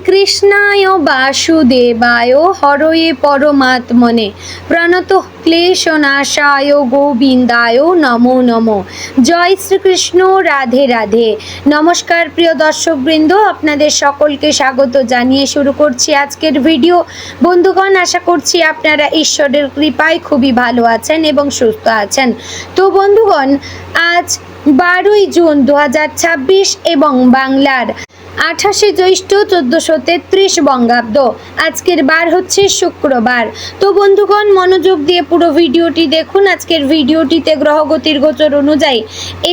কৃষ্ণায় বাসুদেবায় হরয়ে পরমাত্মনে প্রণতঃ ক্লেশনাশায় গোবিন্দায় নমো নমো। জয় শ্রীকৃষ্ণ, রাধে রাধে। নমস্কার প্রিয় দর্শকবৃন্দ, আপনাদের সকলকে স্বাগত জানিয়ে শুরু করছি আজকের ভিডিও। বন্ধুগণ, আশা করছি আপনারা ঈশ্বরের কৃপায় খুবই ভালো আছেন এবং সুস্থ আছেন। তো বন্ধুগণ, আজ 12ই জুন 2026 এবং বাংলার 28শে জ্যৈষ্ঠ 1433 বঙ্গাব্দ। আজকের বার হচ্ছে শুক্রবার। তো বন্ধুগণ, মনোযোগ দিয়ে পুরো ভিডিওটি দেখুন। আজকের ভিডিওটিতে গ্রহগতির গোচর অনুযায়ী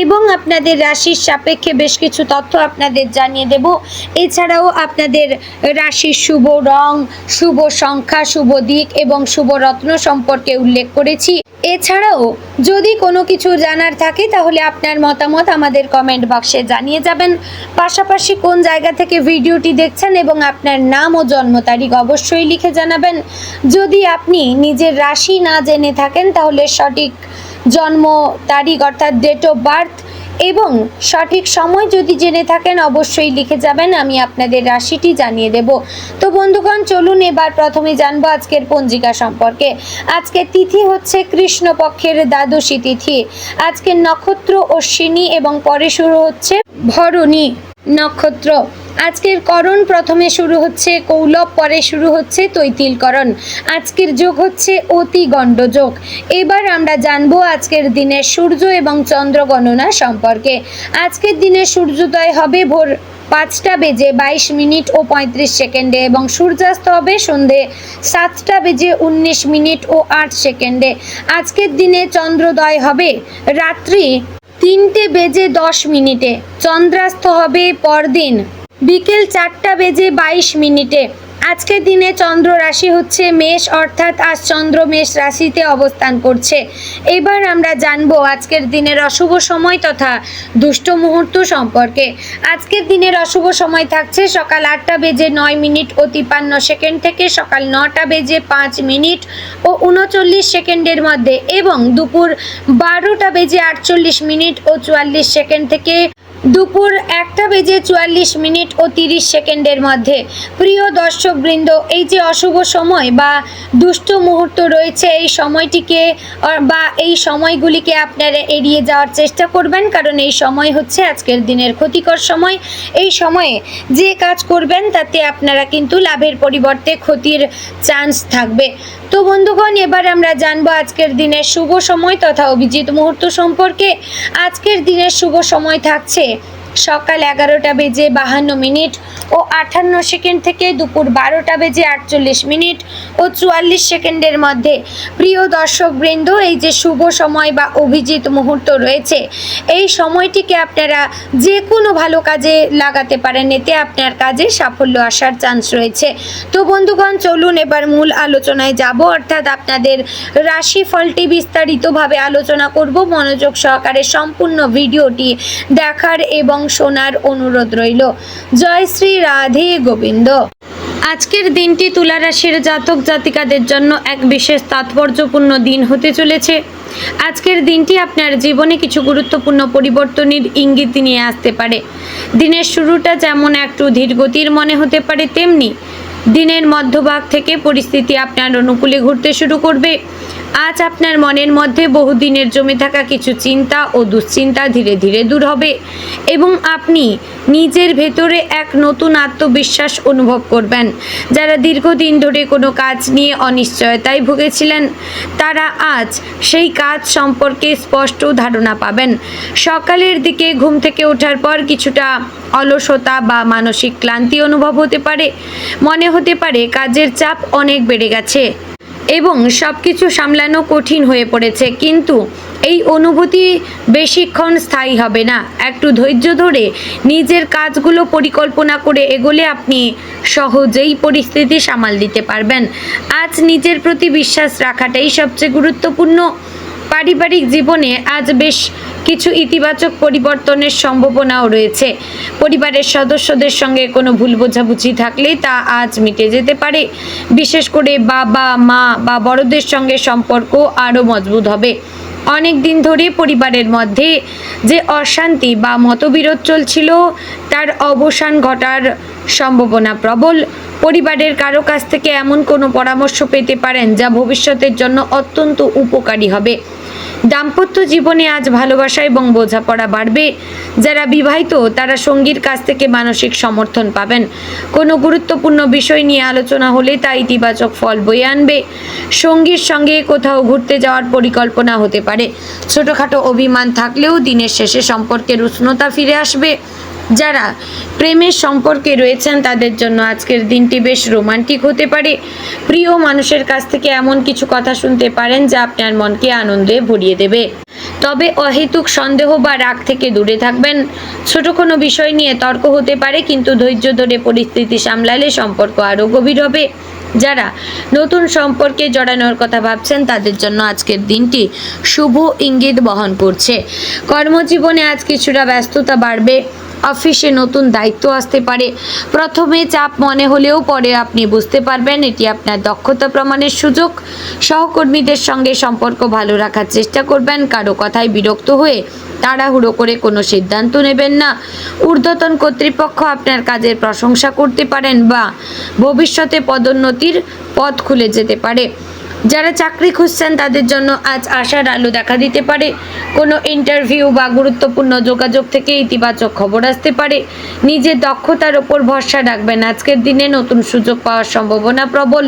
এবং আপনাদের রাশির সাপেক্ষে বেশ কিছু তথ্য আপনাদের জানিয়ে দেব। এছাড়াও আপনাদের রাশির শুভ রং, শুভ সংখ্যা, শুভ দিক এবং শুভ রত্ন সম্পর্কে উল্লেখ করেছি। এছাড়াও যদি কোনো কিছু জানার থাকে তাহলে আপনার মতামত আমাদের কমেন্ট বক্সে জানিয়ে যাবেন। পাশাপাশি কোন জায়গা থেকে ভিডিওটি দেখছেন এবং আপনার নাম ও জন্ম তারিখ অবশ্যই লিখে জানাবেন। যদি আপনি নিজের রাশি না জেনে থাকেন তাহলে সঠিক জন্ম তারিখ অর্থাৎ ডেট অফ বার্থ এবং সঠিক সময় যদি জেনে থাকেন অবশ্যই লিখে যাবেন, আমি আপনাদের রাশিটি জানিয়ে দেব। তো বন্ধুগণ, চলুন এবার প্রথমে জানবো আজকের পঞ্জিকা সম্পর্কে। আজকের তিথি হচ্ছে কৃষ্ণপক্ষের দ্বাদশী তিথি। আজকের নক্ষত্র অশ্বিনী এবং পরে শুরু হচ্ছে ভরণী নক্ষত্র। আজকের করণ প্রথমে শুরু হচ্ছে কৌলব, পরে শুরু হচ্ছে তৈতিলকরণ। আজকের যোগ হচ্ছে অতি গণ্ড যোগ। এবার আমরা জানবো আজকের দিনের সূর্য এবং চন্দ্র গণনা সম্পর্কে। আজকের দিনে সূর্যোদয় হবে ভোর 5:22 ও 35 সেকেন্ডে এবং সূর্যাস্ত হবে সন্ধে 7:19 ও 8 সেকেন্ডে। আজকের দিনে চন্দ্রোদয় হবে রাত্রি 3:10 চন্দ্রাস্ত হবে পরদিন বিকেল 4:22। আজকের দিনে চন্দ্র রাশি হচ্ছে মেষ, অর্থাৎ আজ চন্দ্র মেষ রাশিতে অবস্থান করছে। এবার আমরা জানবো আজকের দিনের অশুভ সময় তথা দুষ্ট মুহূর্ত সম্পর্কে। আজকের দিনের অশুভ সময় থাকছে সকাল 8:09 ও 53 সেকেন্ড থেকে সকাল 9:05 ও 39 সেকেন্ডের মধ্যে এবং দুপুর 12:48 ও 44 সেকেন্ড থেকে দুপুর 1:44 ও 30 সেকেন্ডের মধ্যে। প্রিয় দর্শকবৃন্দ, এই যে অশুভ সময় বা দুষ্ট মুহূর্ত রয়েছে, এই সময়টিকে বা এই সময়গুলিকে আপনারা এড়িয়ে যাওয়ার চেষ্টা করবেন, কারণ এই সময় হচ্ছে আজকের দিনের ক্ষতিকর সময়। এই সময়ে যে কাজ করবেন তাতে আপনারা কিন্তু লাভের পরিবর্তে ক্ষতির চান্স থাকবে। তো বন্ধুগণ, এবার আমরা জানবো আজকের দিনের শুভ সময় তথা অভিজিৎ মুহূর্ত সম্পর্কে। আজকের দিনের শুভ সময় থাকছে সকাল 11:52 ও 58 সেকেন্ড থেকে দুপুর 12:48 ও 44 সেকেন্ডের মধ্যে। প্রিয় দর্শকবৃন্দ, এই যে শুভ সময় বা অভিজিৎ মুহূর্ত রয়েছে, এই সময়টিকে আপনারা যে কোনো ভালো কাজে লাগাতে পারেন, এতে আপনার কাজে সাফল্য আসার চান্স রয়েছে। তো বন্ধুগণ, চলুন এবার মূল আলোচনায় যাব, অর্থাৎ আপনাদের রাশিফলটি বিস্তারিতভাবে আলোচনা করব। মনোযোগ সহকারে সম্পূর্ণ ভিডিওটি দেখার এবং শোনার অনুরোধ রইল। জয় শ্রী রাধে গোবিন্দ। আজকের দিনটি তুলা রাশির জাতক জাতিকাদের জন্য এক বিশেষ তাৎপর্যপূর্ণ দিন হতে চলেছে। আজকের দিনটি আপনার জীবনে কিছু গুরুত্বপূর্ণ পরিবর্তনের ইঙ্গিত নিয়ে আসতে পারে। দিনের শুরুটা যেমন একটু ধীরগতির মনে হতে পারে, তেমনি দিনের মধ্যভাগ থেকে পরিস্থিতি আপনার অনুকূলে ঘুরতে শুরু করবে। আজ আপনার মনের মধ্যে বহুদিনের জমে থাকা কিছু চিন্তা ও দুশ্চিন্তা ধীরে ধীরে দূর হবে এবং আপনি নিজের ভেতরে এক নতুন আত্মবিশ্বাস অনুভব করবেন। যারা দীর্ঘদিন ধরে কোনো কাজ নিয়ে অনিশ্চয়তায় ভুগেছিলেন, তারা আজ সেই কাজ সম্পর্কে স্পষ্ট ধারণা পাবেন। সকালের দিকে ঘুম থেকে ওঠার পর কিছুটা অলসতা বা মানসিক ক্লান্তি অনুভব হতে পারে। মনে হতে পারে কাজের চাপ অনেক বেড়ে গেছে এবং সব কিছু সামলানো কঠিন হয়ে পড়েছে, কিন্তু এই অনুভূতি বেশিক্ষণ স্থায়ী হবে না। একটু ধৈর্য ধরে নিজের কাজগুলো পরিকল্পনা করে এগোলে আপনি সহজেই পরিস্থিতি সামাল দিতে পারবেন। আজ নিজের প্রতি বিশ্বাস রাখাটাই সবচেয়ে গুরুত্বপূর্ণ। পারিবারিক জীবনে আজ বেশ কিছু ইতিবাচক পরিবর্তনের সম্ভাবনাও রয়েছে। পরিবারের সদস্যদের সঙ্গে কোনো ভুল বোঝাবুঝি থাকলে তা আজ মিটে যেতে পারে। বিশেষ করে বাবা, মা বা বড়দের সঙ্গে সম্পর্ক আরও মজবুত হবে। অনেক দিন ধরে পরিবারের মধ্যে যে অশান্তি বা মতবিরোধ চলছিল তার অবসান ঘটার সম্ভাবনা প্রবল। পরিবারের কারো কাছ থেকে এমন কোনো পরামর্শ পেতে পারেন যা ভবিষ্যতের জন্য অত্যন্ত উপকারী হবে। দাম্পত্য জীবনে আজ ভালোবাসা এবং বোঝাপড়া বাড়বে। যারা বিবাহিত তারা সঙ্গীর কাছ থেকে মানসিক সমর্থন পাবেন। কোনো গুরুত্বপূর্ণ বিষয় নিয়ে আলোচনা হলে তা ইতিবাচক ফল বয়ে আনবে। সঙ্গীর সঙ্গে কোথাও ঘুরতে যাওয়ার পরিকল্পনা হতে পারে। ছোটোখাটো অভিমান থাকলেও দিনের শেষে সম্পর্কের উষ্ণতা ফিরে আসবে। যারা প্রেমের সম্পর্কে রয়েছেন তাদের জন্য আজকের দিনটি বেশ রোমান্টিক হতে পারে। প্রিয় মানুষের কাছ থেকে এমন কিছু কথা শুনতে পারেন যা আপনার মনকে আনন্দে ভরিয়ে দেবে। তবে অহেতুক সন্দেহ বা রাগ থেকে দূরে থাকবেন। ছোট কোনো বিষয় নিয়ে তর্ক হতে পারে, কিন্তু ধৈর্য ধরে পরিস্থিতি সামলালে সম্পর্ক আরও গভীর হবে। যারা নতুন সম্পর্কে জড়ানোর কথা ভাবছেন তাদের জন্য আজকের দিনটি শুভ ইঙ্গিত বহন করছে। কর্মজীবনে আজ কিছুটা ব্যস্ততা বাড়বে। অফিসে নতুন দায়িত্ব আসতে পারে। প্রথমে চাপ মনে হলেও পরে আপনি বুঝতে পারবেন এটি আপনার দক্ষতা প্রমাণের সুযোগ। সহকর্মীদের সঙ্গে সম্পর্ক ভালো রাখার চেষ্টা করবেন। কারো কথায় বিরক্ত হয়ে তাড়াহুড়ো করে কোনো সিদ্ধান্ত নেবেন না। ঊর্ধ্বতন কর্তৃপক্ষ আপনার কাজের প্রশংসা করতে পারেন বা ভবিষ্যতে পদোন্নতির পথ খুলে যেতে পারে। যারা চাকরি খুঁজছেন তাদের জন্য আজ আশার আলো দেখা দিতে পারে। কোনো ইন্টারভিউ বা গুরুত্বপূর্ণ যোগাযোগ থেকে ইতিবাচক খবর আসতে পারে। নিজের দক্ষতার ওপর ভরসা রাখবেন। আজকের দিনে নতুন সুযোগ পাওয়ার সম্ভাবনা প্রবল।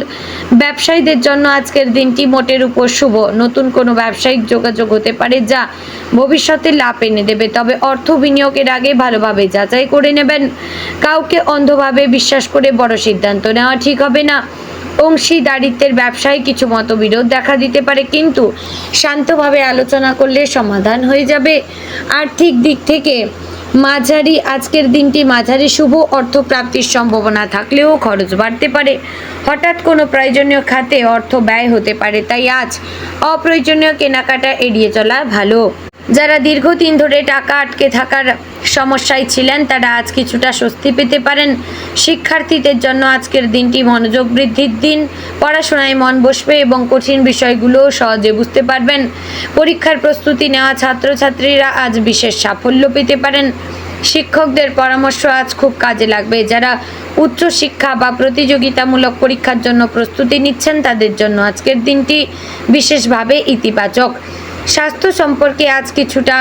ব্যবসায়ীদের জন্য আজকের দিনটি মোটের উপর শুভ। নতুন কোনো ব্যবসায়িক যোগাযোগ হতে পারে যা ভবিষ্যতে লাভ এনে দেবে। তবে অর্থ বিনিয়োগের আগে ভালোভাবে যাচাই করে নেবেন। কাউকে অন্ধভাবে বিশ্বাস করে বড় সিদ্ধান্ত নেওয়া ঠিক হবে না। অংশীদারিত্বের ব্যবসায় কিছু মতবিরোধ দেখা দিতে পারে, কিন্তু শান্তভাবে আলোচনা করলে সমাধান হয়ে যাবে। আর্থিক দিক থেকে আজকের দিনটি মাঝারি শুভ। অর্থপ্রাপ্তির সম্ভাবনা থাকলেও খরচ বাড়তে পারে। হঠাৎ কোনো প্রয়োজনীয় খাতে অর্থ ব্যয় হতে পারে, তাই আজ অপ্রয়োজনীয় কেনাকাটা এড়িয়ে চলা ভালো। যারা দীর্ঘদিন ধরে টাকা আটকে থাকার সমস্যায় ছিলেন তারা আজ কিছুটা স্বস্তি পেতে পারেন। শিক্ষার্থীদের জন্য আজকের দিনটি মনোযোগ বৃদ্ধির দিন। পড়াশোনায় মন বসবে এবং কঠিন বিষয়গুলো সহজে বুঝতে পারবেন। পরীক্ষার প্রস্তুতি নেওয়া ছাত্রছাত্রীরা আজ বিশেষ সাফল্য পেতে পারেন। শিক্ষকদের পরামর্শ আজ খুব কাজে লাগবে। যারা উচ্চশিক্ষা বা প্রতিযোগিতামূলক পরীক্ষার জন্য প্রস্তুতি নিচ্ছেন তাদের জন্য আজকের দিনটি বিশেষভাবে ইতিবাচক। স্বাস্থ্য সম্পর্কে আজ কিছুটা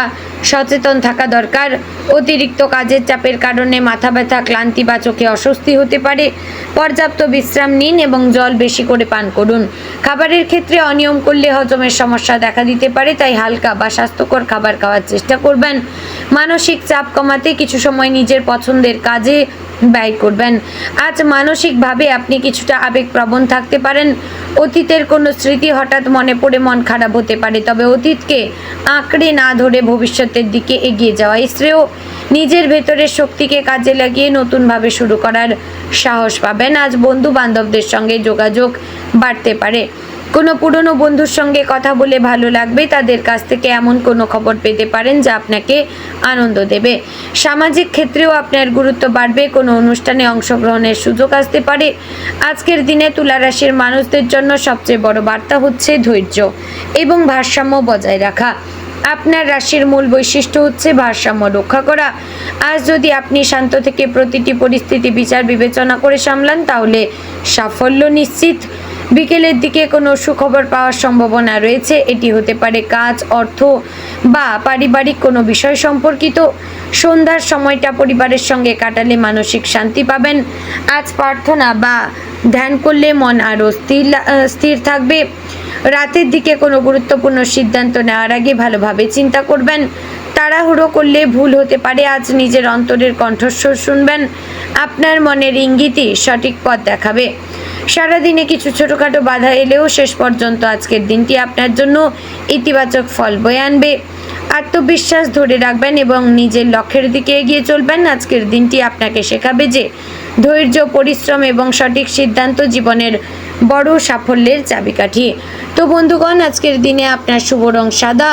সচেতন থাকা দরকার। অতিরিক্ত কাজের চাপের কারণে মাথা ব্যথা, ক্লান্তি বা চোখে অস্বস্তি হতে পারে। পর্যাপ্ত বিশ্রাম নিন এবং জল বেশি করে পান করুন। খাবারের ক্ষেত্রে অনিয়ম করলে হজমের সমস্যা দেখা দিতে পারে, তাই হালকা বা স্বাস্থ্যকর খাবার খাওয়ার চেষ্টা করবেন। মানসিক চাপ কমাতে কিছু সময় নিজের পছন্দের কাজে ব্যয় করবেন। আজ মানসিকভাবে আপনি কিছুটা আবেগপ্রবণ থাকতে পারেন। অতীতের কোনো স্মৃতি হঠাৎ মনে পড়ে মন খারাপ হতে পারে, তবে অতীতকে আঁকড়ে না ধরে ভবিষ্যতের দিকে এগিয়ে যাওয়াই শ্রেয়। নিজের ভেতরের শক্তিকে কাজে লাগিয়ে নতুনভাবে শুরু করার সাহস পাবেন। আজ বন্ধু বান্ধবদের সঙ্গে যোগাযোগ বাড়তে পারে। কোনো পুরনো বন্ধুর সঙ্গে কথা বলে ভালো লাগবে। তাদের কাছ থেকে এমন কোনো খবর পেতে পারেন যা আপনাকে আনন্দ দেবে। সামাজিক ক্ষেত্রেও আপনার গুরুত্ব বাড়বে। কোনো অনুষ্ঠানে অংশগ্রহণের সুযোগ আসতে পারে। আজকের দিনে তুলা রাশির মানুষদের জন্য সবচেয়ে বড় বার্তা হচ্ছে ধৈর্য এবং ভারসাম্য বজায় রাখা। আপনার রাশির মূল বৈশিষ্ট্য হচ্ছে ভারসাম্য রক্ষা করা। আজ যদি আপনি শান্ত থেকে প্রতিটি পরিস্থিতি বিচার বিবেচনা করে সামলান তাহলে সাফল্য নিশ্চিত। বিকেলের দিকে কোনো সুখবর পাওয়ার সম্ভাবনা রয়েছে। এটি হতে পারে কাজ, অর্থ বা পারিবারিক কোনো বিষয় সম্পর্কিত। সন্ধ্যার সময়টা পরিবারের সঙ্গে কাটালে মানসিক শান্তি পাবেন। আজ প্রার্থনা বা ধ্যান করলে মন আরও স্থির থাকবে। রাতের দিকে কোনো গুরুত্বপূর্ণ সিদ্ধান্ত নেওয়ার আগে ভালোভাবে চিন্তা করবেন। তাড়াহুড়ো করলে ভুল হতে পারে। আজ নিজের অন্তরের কণ্ঠস্বর শুনবেন। আপনার মনের ইঙ্গিতই সঠিক পথ দেখাবে। সারাদিনে কিছু ছোটোখাটো বাধা এলেও শেষ পর্যন্ত আজকের দিনটি আপনার জন্য ইতিবাচক ফল বয়ে আনবে। আত্মবিশ্বাস ধরে রাখবেন এবং নিজের লক্ষ্যের দিকে এগিয়ে চলবেন। আজকের দিনটি আপনাকে শেখাবে যে ধৈর্য, পরিশ্রম এবং সঠিক সিদ্ধান্ত জীবনের বড় সাফল্যের চাবিকাঠি। তো বন্ধুগণ, আজকের দিনে আপনার শুভ রং সাদা,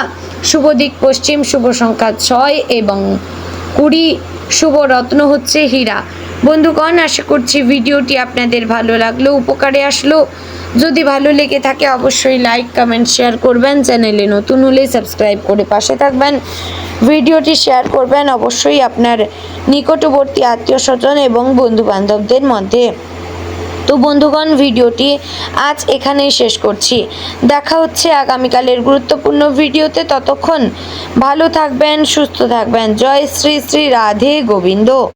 শুভ দিক পশ্চিম, শুভ সংখ্যা 6 এবং 20, শুভ রত্ন হচ্ছে হীরা। বন্ধুগণ, আশা করছি ভিডিওটি আপনাদের ভালো লাগলো, উপকারে আসলো। যদি ভালো লেগে থাকে অবশ্যই লাইক কমেন্ট শেয়ার করবেন, চ্যানেলে নতুন হলে সাবস্ক্রাইব করে পাশে থাকবেন, ভিডিওটি শেয়ার করবেন অবশ্যই আপনার নিকটবর্তী আত্মীয় স্বজন এবং বন্ধু বান্ধবদের মধ্যে। তো বন্ধুগণ, ভিডিওটি আজ এখানেই শেষ করছি। দেখা হচ্ছে আগামীকালের গুরুত্বপূর্ণ ভিডিওতে। ততক্ষণ ভালো থাকবেন, সুস্থ থাকবেন। জয় শ্রী শ্রী রাধে গোবিন্দ।